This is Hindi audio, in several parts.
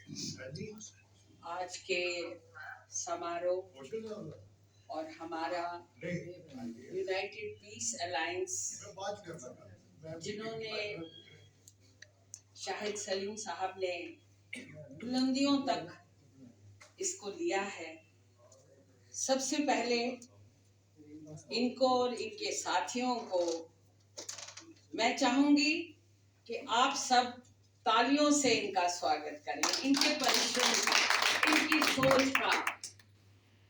आज के समारोह और हमारा यूनाइटेड पीस अलायंस जिन्होंने शाहिद सलीम साहब ने बुलंदियों तक इसको लिया है, सबसे पहले इनको और इनके साथियों को मैं चाहूंगी कि आप सब तालियों से इनका स्वागत करें। इनके परिश्रम का, इनकी सोच का,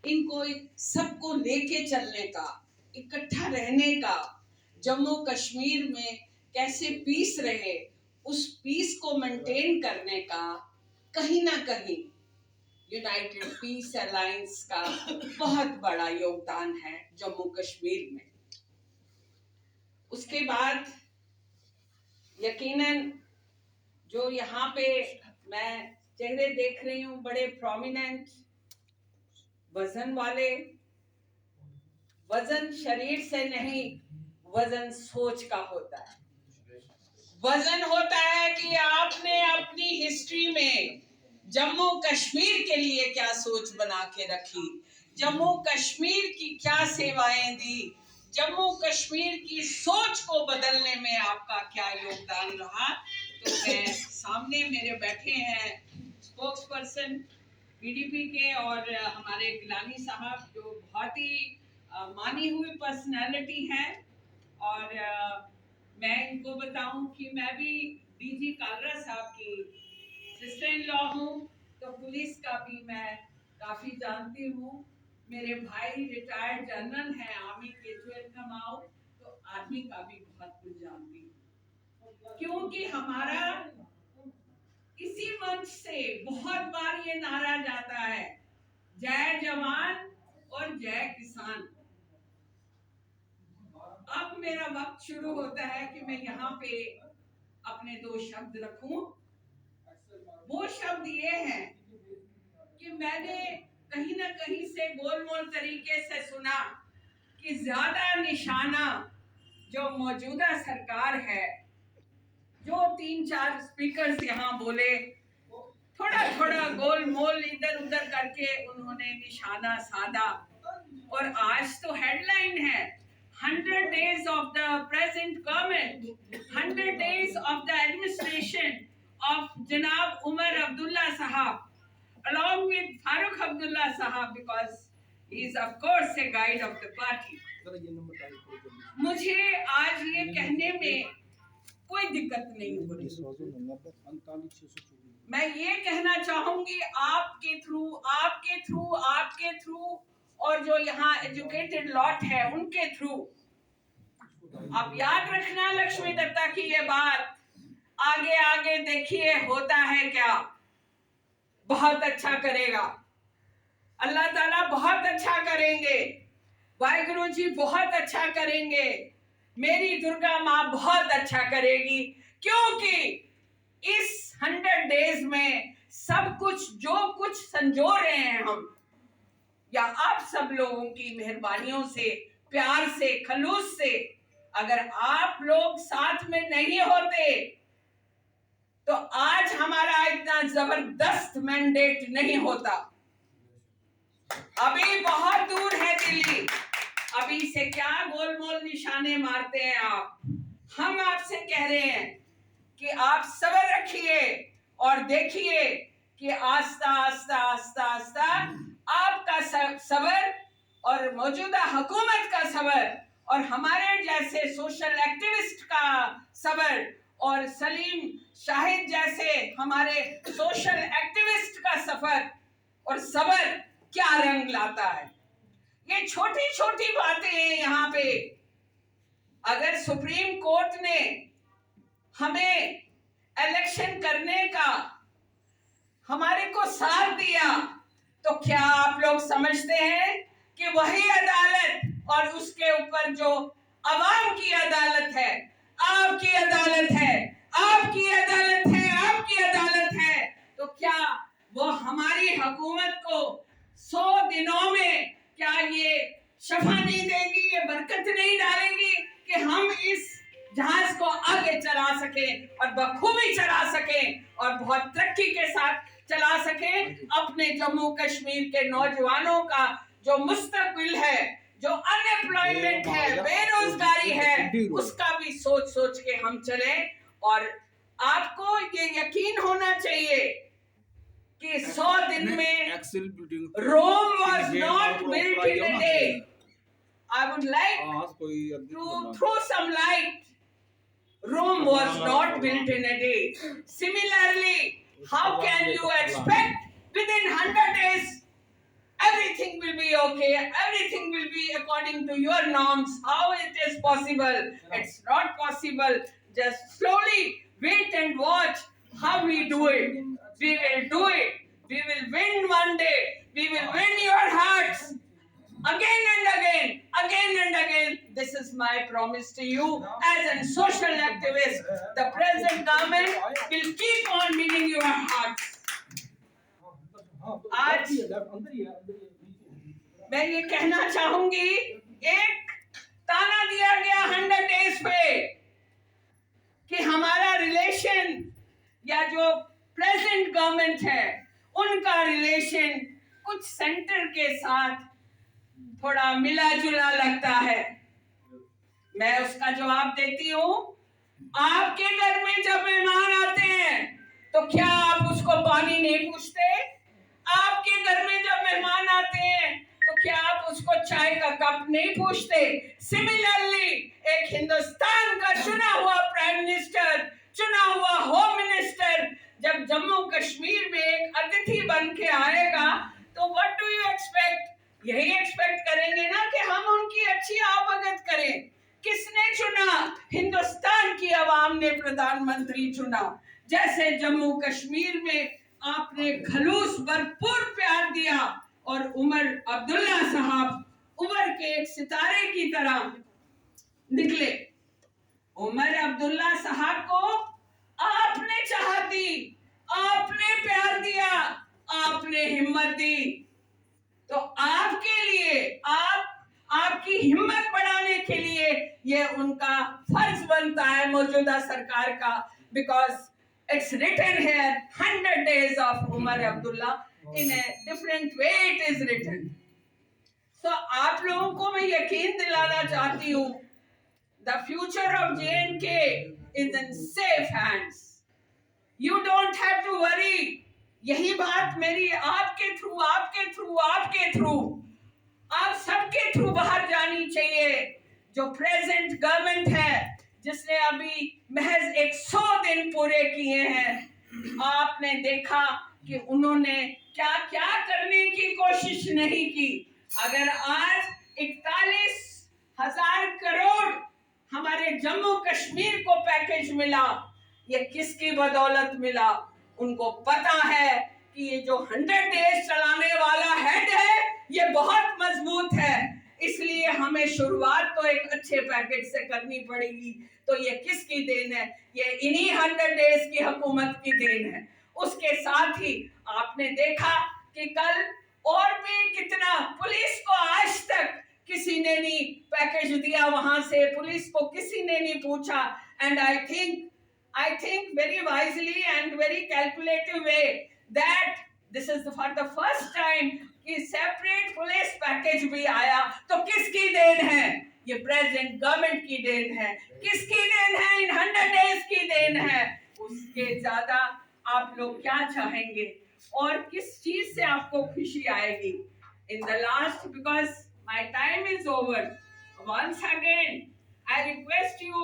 इनको सबको लेके चलने का, इकट्ठा रहने का, जम्मू कश्मीर में कैसे पीस रहे उस पीस को मेंटेन करने का कहीं ना कहीं यूनाइटेड पीस अलायंस का बहुत बड़ा योगदान है जम्मू कश्मीर में। उसके बाद यकीनन जो यहाँ पे मैं चेहरे देख रही हूँ, बड़े प्रोमिनेंट वजन वाले, वजन शरीर से नहीं, वजन सोच का होता है। वजन होता है कि आपने अपनी हिस्ट्री में जम्मू कश्मीर के लिए क्या सोच बना के रखी, जम्मू कश्मीर की क्या सेवाएं दी, जम्मू कश्मीर की सोच को बदलने में आपका क्या योगदान रहा। तो मैं सामने मेरे बैठे हैं स्पोक्स पर्सन पीडीपी के और हमारे गिलानी साहब जो बहुत ही मानी हुई पर्सनालिटी हैं, और मैं इनको बताऊं कि मैं भी डीजी कालरा साहब की सिस्टर इन लॉ हूँ, तो पुलिस का भी मैं काफी जानती हूँ। मेरे भाई रिटायर्ड जनरल हैं आर्मी के, कमाओ तो आर्मी का भी बहुत कुछ जानती हूँ, क्योंकि हमारा इसी मंच से बहुत बार ये नारा जाता है, जय जवान और जय किसान। अब मेरा वक्त शुरू होता है कि मैं यहाँ पे अपने दो शब्द रखूं। वो शब्द ये हैं कि मैंने कहीं ना कहीं से गोलमोल तरीके से सुना कि ज्यादा निशाना जो मौजूदा सरकार है, जो 3-4 स्पीकर्स यहाँ बोले, थोड़ा थोड़ा गोलमोल इधर उधर करके उन्होंने निशाना साधा। और आज तो हेडलाइन है 100 days of the present government, 100 days of the administration of Janab Umar Abdullah Sahab, along with Farooq Abdullah Sahab, because he is of course a guide of the party. मुझे आज ये कहने में कोई दिक्कत नहीं हो रही। मैं ये कहना चाहूंगी आपके थ्रू और जो यहाँ एजुकेटेड लॉट है उनके थ्रू, आप याद रखना लक्ष्मी दत्ता की ये बात, आगे आगे देखिए होता है क्या। बहुत अच्छा करेगा अल्लाह ताला, बहुत अच्छा करेंगे वाहिगुरु जी, बहुत अच्छा करेंगे, मेरी दुर्गा माँ बहुत अच्छा करेगी, क्योंकि इस 100 डेज में सब कुछ जो कुछ संजो रहे हैं हम, या आप सब लोगों की मेहरबानियों से, प्यार से, खलूस से, अगर आप लोग साथ में नहीं होते तो आज हमारा इतना जबरदस्त मैंडेट नहीं होता। अभी बहुत दूर है दिल्ली, अभी से क्या गोलमोल निशाने मारते हैं आप। हम आपसे कह रहे हैं कि आप सब्र रखिए और देखिए कि आस्ता आस्ता आस्ता आस्ता आपका सब्र और मौजूदा हुकूमत का सब्र और हमारे जैसे सोशल एक्टिविस्ट का सब्र और सलीम शाहिद जैसे हमारे सोशल एक्टिविस्ट का सफर और सब्र क्या रंग लाता है। ये छोटी छोटी बातें हैं यहाँ पे। अगर सुप्रीम कोर्ट ने हमें इलेक्शन करने का हमारे को साथ दिया, तो क्या आप लोग समझते हैं कि वही अदालत और उसके ऊपर जो अवाम की अदालत है, आपकी अदालत है, आपकी अदालत है, आपकी अदालत है, तो क्या वो हमारी हुकूमत को 100 दिनों में क्या ये शफा नहीं देगी, ये बरकत नहीं डालेगी कि हम इस जहाज को आगे चला सके और बखूबी चला सके और बहुत तरक्की के साथ चला आपने जम्मू कश्मीर के नौजवानों का जो मुस्तकबिल है, जो अनएम्प्लॉयमेंट है, बेरोजगारी है, उसका भी सोच सोच के हम चले। और आपको ये यकीन होना चाहिए कि 100 दिन में रोम was not built in a day. I would like to throw some light. Rome was not built in a day. Similarly, how can you expect within 100 days everything will be okay, everything will be according to your norms? How it is possible? It's not possible. Just slowly wait and watch how we do it. We will do it. We will win one day. We will win your hearts again and again, again and again. This is my promise to you as a social activist. The present government will keep on winning your hearts. आज मैं ये कहना चाहूंगी, एक ताना दिया गया 100 डेज पे कि हमारा रिलेशन या जो प्रेजेंट गवर्नमेंट है उनका रिलेशन कुछ सेंटर के साथ थोड़ा मिला जुला लगता है। मैं उसका जवाब देती हूँ, आपके घर में जब मेहमान आते हैं तो क्या आप उसको पानी नहीं पूछते? आपके घर में जब मेहमान आते हैं तो क्या आप उसको चाय का कप नहीं पूछते? सिमिलरली एक हिंदुस्तान का चुना हुआ प्राइम मिनिस्टर, चुना हुआ होम मिनिस्टर जब जम्मू कश्मीर में एक अतिथि बन के आएगा तो व्हाट डू यू एक्सपेक्ट? यही एक्सपेक्ट करेंगे ना कि हम उनकी अच्छी आवभगत करें। किसने चुना? हिंदुस्तान की आवाम ने प्रधानमंत्री चुना। जैसे जम्मू कश्मीर में आपने खलूस भरपूर प्यार दिया और उमर अब्दुल्ला साहब उमर के एक सितारे की तरह निकले। उमर अब्दुल्ला साहब को आपने चाहत दी, आपने प्यार दिया, आपने हिम्मत दी। तो आपके लिए, आपकी हिम्मत बढ़ाने के लिए ये उनका फर्ज बनता है मौजूदा सरकार का, because it's written here 100 days of Umar Abdullah, in a different way it is written. So आप लोगों को मैं यकीन दिलाना चाहती हूँ, the future of J&K is in safe hands. You don't have to worry. यही बात मेरी आपके थ्रू आप सबके थ्रू बाहर जानी चाहिए। जो प्रेजेंट गवर्नमेंट है जिसने अभी महज 100 दिन पूरे किए हैं, आपने देखा कि उन्होंने क्या क्या करने की कोशिश नहीं की। अगर आज 41,000 करोड़ हमारे जम्मू कश्मीर को पैकेज मिला, ये किसकी बदौलत मिला? उनको पता है कि ये जो 100 डेज चलाने वाला हेड है ये बहुत मजबूत है, इसलिए हमें शुरुआत तो एक अच्छे पैकेज से करनी पड़ेगी। तो ये किसकी देन है? ये इन्हीं 100 डेज की हुकूमत की देन है। उसके साथ ही आपने देखा कि कल और भी कितना, पुलिस को आज तक किसी ने नहीं पैकेज दिया, वहां से पुलिस को किसी ने नहीं पूछा। And I think very wisely and very calculative way that this is for the first time कि सेपरेट पुलिस पैकेज भी आया। तो किसकी देन है? ये प्रेजेंट गवर्नमेंट की देन है। किसकी देन है? इन 100 डेज की देन है। उसके ज्यादा आप लोग क्या चाहेंगे और किस चीज से आपको खुशी आएगी? In the last, because my time is over, once again I request you,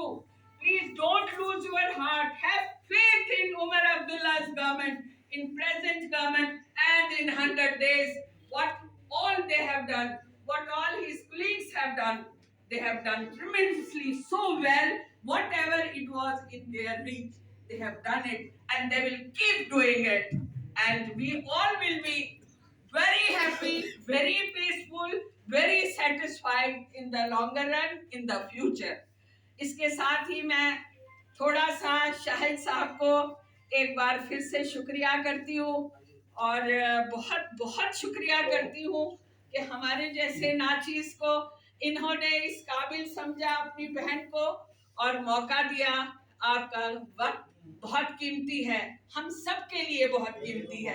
please don't lose your heart, have faith in Omar Abdullah's government, in present government, and in 100 days what all they have done, what all his colleagues have done. They have done tremendously so well. Whatever it was in their reach, they have done it, and they will keep doing it. And we all will be very happy, very peaceful, very satisfied in the longer run, in the future. इसके साथ ही मैं थोड़ा सा शाहिद साहब को एक बार फिर से शुक्रिया करती हूँ और बहुत बहुत शुक्रिया करती हूँ कि हमारे जैसे नाचीज को इन्होंने इस काबिल समझा, अपनी बहन को, और मौका दिया। आपका वक्त बहुत कीमती है, हम सब के लिए बहुत कीमती है।